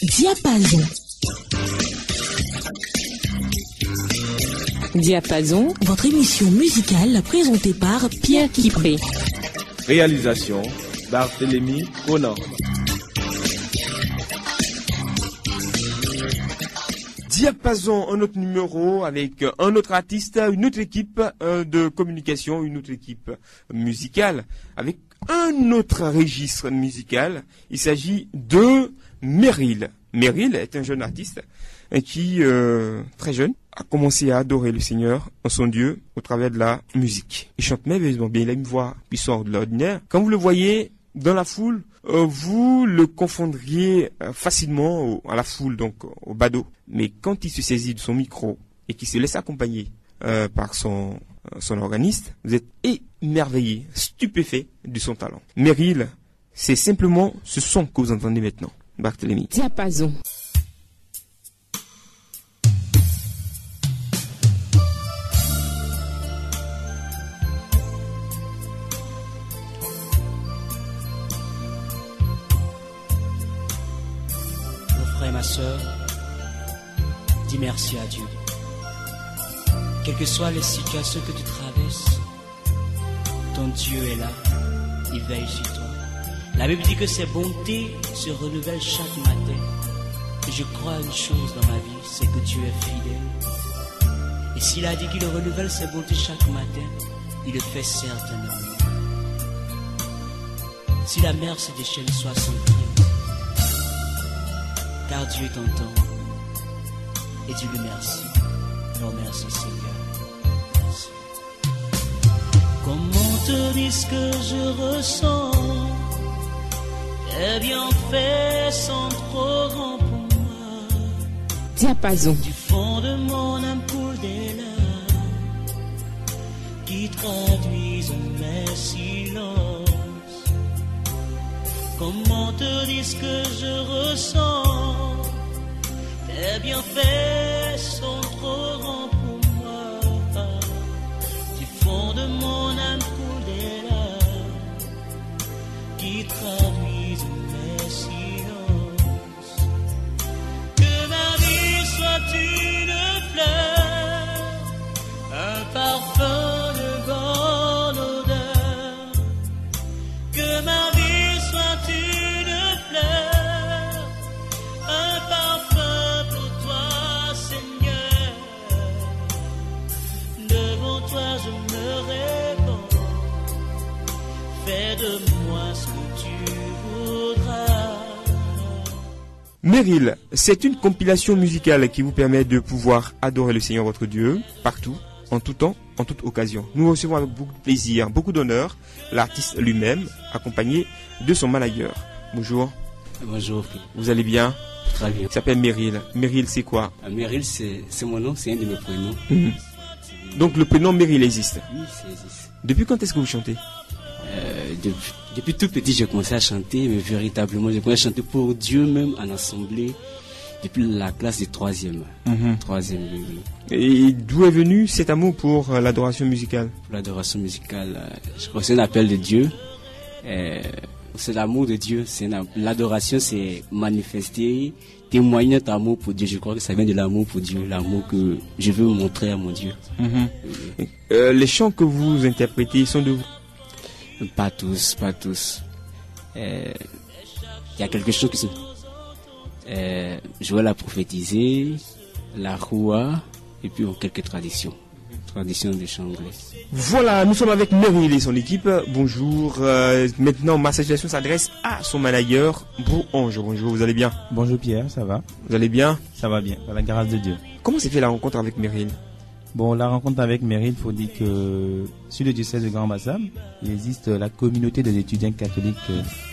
Diapason. Diapason, votre émission musicale présentée par Pierre Kipré. Réalisation Barthélémy Conan. Diapason, un autre numéro avec un autre artiste, une autre équipe de communication, une autre équipe musicale avec un autre registre musical. Il s'agit de Meryl. Meryl est un jeune artiste qui, très jeune, a commencé à adorer le Seigneur, son Dieu, au travers de la musique. Il chante merveilleusement bien, il a une voix puissante de l'ordinaire. Quand vous le voyez dans la foule, vous le confondriez facilement à la foule, donc au badaud. Mais quand il se saisit de son micro et qu'il se laisse accompagner par son organiste, vous êtes émerveillé, stupéfait de son talent. Meryl, c'est simplement ce son que vous entendez maintenant. Barthélémy. Diapason. Ma sœur, dis merci à Dieu. Quelles que soient les situations que tu traverses, ton Dieu est là, il veille sur toi. La Bible dit que ses bontés se renouvellent chaque matin. Et je crois une chose dans ma vie, c'est que Dieu est fidèle. Et s'il a dit qu'il renouvelle ses bontés chaque matin, il le fait certainement. Si la mer se déchaîne, sois sans crainte. Car Dieu t'entend et dis-lui merci. Non, merci Seigneur. Merci. Comment te dire ce que je ressens? Tes bienfaits sont trop grands pour moi. Diapason. Du fond de mon âme coule des larmes qui traduisent mes silences. Comment te dire ce que je ressens? Tes bienfaits sont trop grands pour moi. Du fond de mon âme coule des larmes qui traduisent mes silences. Que ma vie soit une fleur, un parfum de bonne odeur. Que ma vie soit une fleur, un parfum pour toi, Seigneur. Devant toi je me répands, fais de moi ce que tu voudras. Meryl, c'est une compilation musicale qui vous permet de pouvoir adorer le Seigneur votre Dieu, partout, en tout temps, en toute occasion. Nous recevons avec beaucoup de plaisir, beaucoup d'honneur, l'artiste lui-même, accompagné de son manager. Bonjour. Bonjour. Vous allez bien? Très bien. Il s'appelle Meryl. Meryl, c'est quoi? Meryl, c'est mon nom, c'est un de mes prénoms. Donc le prénom Meryl existe? Oui, ça existe. Depuis quand est-ce que vous chantez? Depuis tout petit, j'ai commencé à chanter, mais véritablement, j'ai commencé à chanter pour Dieu même en assemblée depuis la classe de 3e. 3e, oui. Et d'où est venu cet amour pour l'adoration musicale? Pour l'adoration musicale, je crois que c'est un appel de Dieu. C'est l'amour de Dieu. L'adoration, c'est manifester, témoigner notre amour pour Dieu. Je crois que ça vient de l'amour pour Dieu, l'amour que je veux montrer à mon Dieu. Les chants que vous interprétez sont de vous? Pas tous. Il y a quelque chose qui se... je vais la prophétiser, la roua, et puis quelques traditions de chant anglais. Voilà, nous sommes avec Meryl et son équipe. Bonjour. Maintenant, ma salutation s'adresse à son manager, Brouange. Bonjour, vous allez bien? Bonjour Pierre, ça va? Vous allez bien? Ça va bien, par la grâce de Dieu. Comment s'est fait la rencontre avec Meryl? Bon, la rencontre avec Meryl, il faut dire que sur le diocèse de Grand-Bassam, il existe la communauté des étudiants catholiques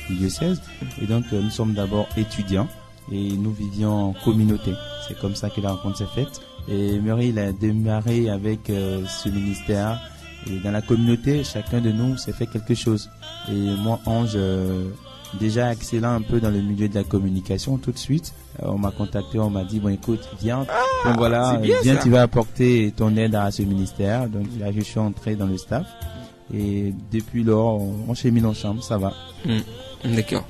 du diocèse. Et donc, nous sommes d'abord étudiants et nous vivions en communauté. C'est comme ça que la rencontre s'est faite. Et Meryl a démarré avec ce ministère. Et dans la communauté, chacun de nous s'est fait quelque chose. Et moi, Ange, déjà excellent un peu dans le milieu de la communication, tout de suite, on m'a contacté, on m'a dit, bon écoute, viens, donc voilà, viens, tu vas apporter ton aide à ce ministère. Donc là, je suis entré dans le staff. Et depuis lors, on chemine ensemble, ça va. D'accord.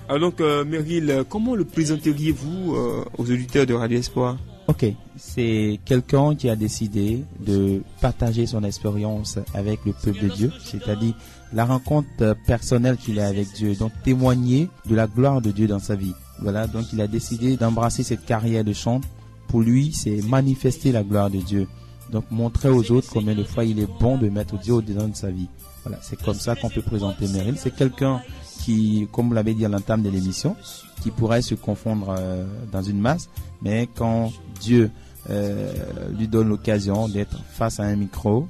Alors donc, Meryl, comment le présenteriez-vous aux auditeurs de Radio Espoir? Ok, c'est quelqu'un qui a décidé de partager son expérience avec le peuple de Dieu, c'est-à-dire la rencontre personnelle qu'il a avec Dieu, donc témoigner de la gloire de Dieu dans sa vie. Voilà, donc il a décidé d'embrasser cette carrière de chant. Pour lui, c'est manifester la gloire de Dieu. Donc montrer aux autres combien de fois il est bon de mettre Dieu au-dedans de sa vie. Voilà, c'est comme ça qu'on peut présenter Meryl. C'est quelqu'un qui, comme vous l'avez dit à l'entame de l'émission, qui pourrait se confondre dans une masse, mais quand Dieu lui donne l'occasion d'être face à un micro,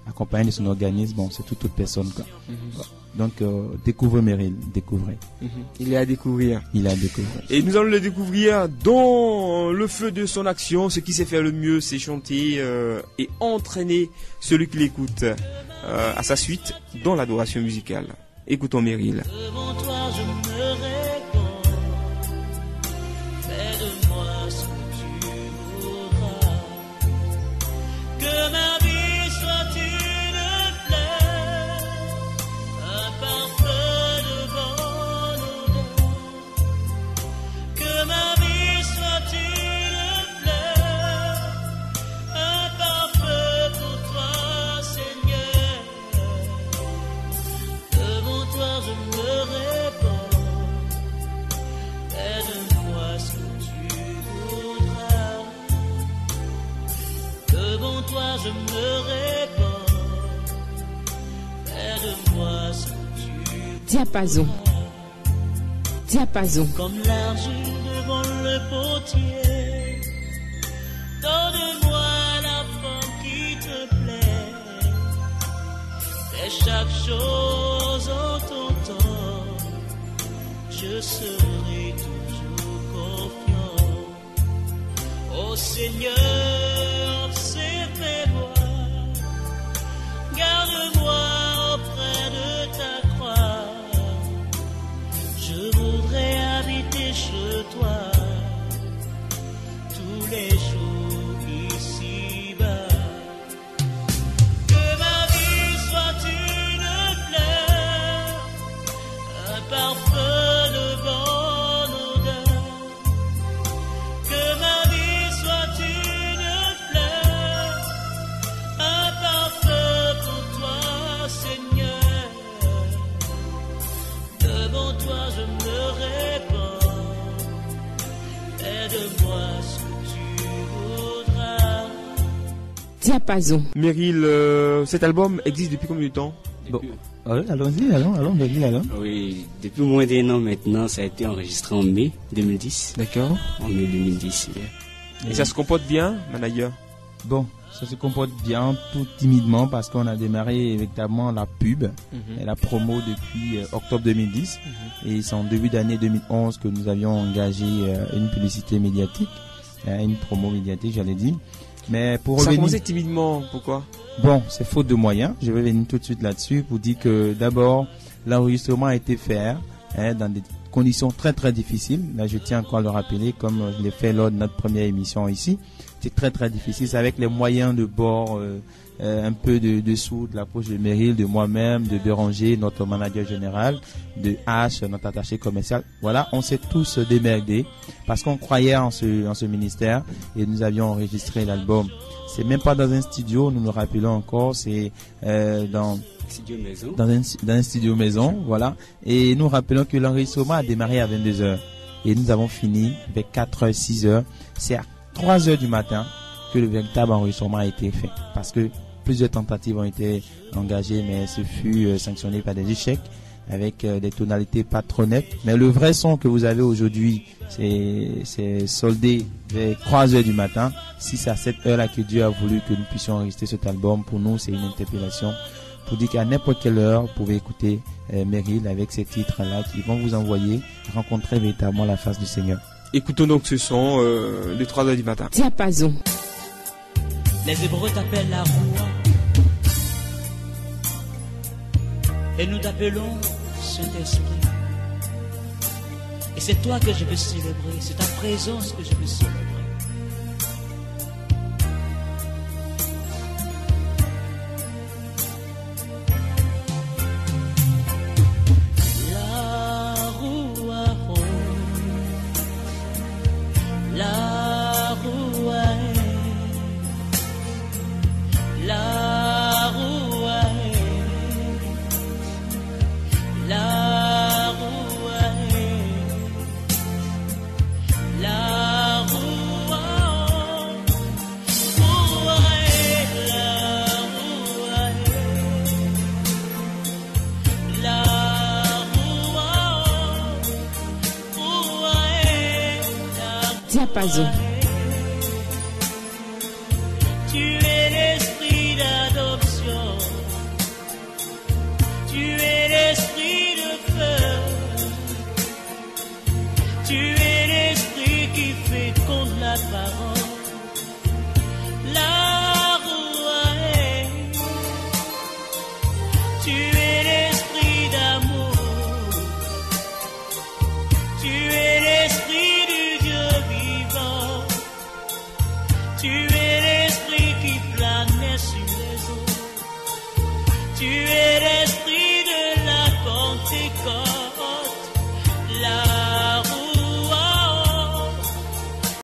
accompagné de son organisme, bon, c'est toute personne, quoi. Donc, découvrez Meryl, découvrez. Il est à découvrir. Il est à découvrir. Et nous allons le découvrir dans le feu de son action. Ce qui sait faire le mieux, c'est chanter et entraîner celui qui l'écoute à sa suite dans l'adoration musicale. Écoutons Meryl. Devant toi, je me réponds. Fais de moi ce que tu voudras. Que ma vie soit une fleur, un parfum de bonne odeur. Que ma vie soit une fleur, un parfum pour toi, Seigneur. Devant toi, je me réponds. Fais de moi ce que tu voudras. Devant toi, je me réponds. Fais de moi ce que tu voudras. Diapason. Diapason. Comme l'argile devant le potier. Donne-moi la forme qui te plaît. Fais chaque chose en ton temps. Je serai toujours confiant. Ô Seigneur, observe-moi. Garde-moi auprès de ta croix. Je voudrais habiter chez toi tous les jours ici-bas. Que ma vie soit une fleur, un parfum de bonne odeur. Que ma vie soit une fleur, un parfum pour toi, Seigneur. Devant toi, je me réponds. Fais de moi ce que tu voudras. Diapason. Meryl, cet album existe depuis combien de temps? Bon, allons-y, allons, Meryl, allons. Oui, depuis moins d'un an maintenant, ça a été enregistré en mai 2010. D'accord. En mai 2010. Et ça se comporte bien, manager? Bon, ça se comporte bien, tout timidement, parce qu'on a démarré véritablement la pub et la promo depuis octobre 2010. Et c'est en début d'année 2011 que nous avions engagé une publicité médiatique, une promo médiatique, j'allais dire. Mais pour Ça a revenir... commencé timidement, pourquoi? Bon, c'est faute de moyens. Je vais venir tout de suite là-dessus pour dire que d'abord, l'enregistrement a été fait dans des conditions très très difficiles. Là, je tiens encore à le rappeler, comme je l'ai fait lors de notre première émission ici. C'est très très difficile. C'est avec les moyens de bord, un peu de sous, de la poche de Meryl, de moi-même, de Béranger, notre manager général, de H, notre attaché commercial. Voilà, on s'est tous démerdés parce qu'on croyait en ce ministère et nous avions enregistré l'album. C'est même pas dans un studio, nous nous rappelons encore, c'est dans un studio maison, voilà. Et nous rappelons que l'enregistrement a démarré à 22h et nous avons fini vers 4h, 6h. C'est à 3h du matin que le véritable enregistrement a été fait parce que plusieurs tentatives ont été engagées, mais ce fut sanctionné par des échecs avec des tonalités pas trop nettes. Mais le vrai son que vous avez aujourd'hui, c'est soldé vers 3h du matin. Si c'est à cette heure-là que Dieu a voulu que nous puissions enregistrer cet album, pour nous, c'est une interpellation pour dire qu'à n'importe quelle heure, vous pouvez écouter Meryl avec ces titres-là qui vont vous envoyer rencontrer véritablement la face du Seigneur. Écoutons donc ce son de 3h du matin. Diapason. Les Hébreux t'appellent la roue et nous t'appelons Saint-Esprit. Et c'est toi que je veux célébrer, c'est ta présence que je veux célébrer. diapason. Tu es l'esprit d'adoption. Tu es l'esprit de feu. Tu es l'esprit qui féconde la parole. La rouée. Tu es l'esprit d'amour. Tu es l'esprit du Dieu vivant. Tu es l'esprit qui planait sur les eaux. Tu es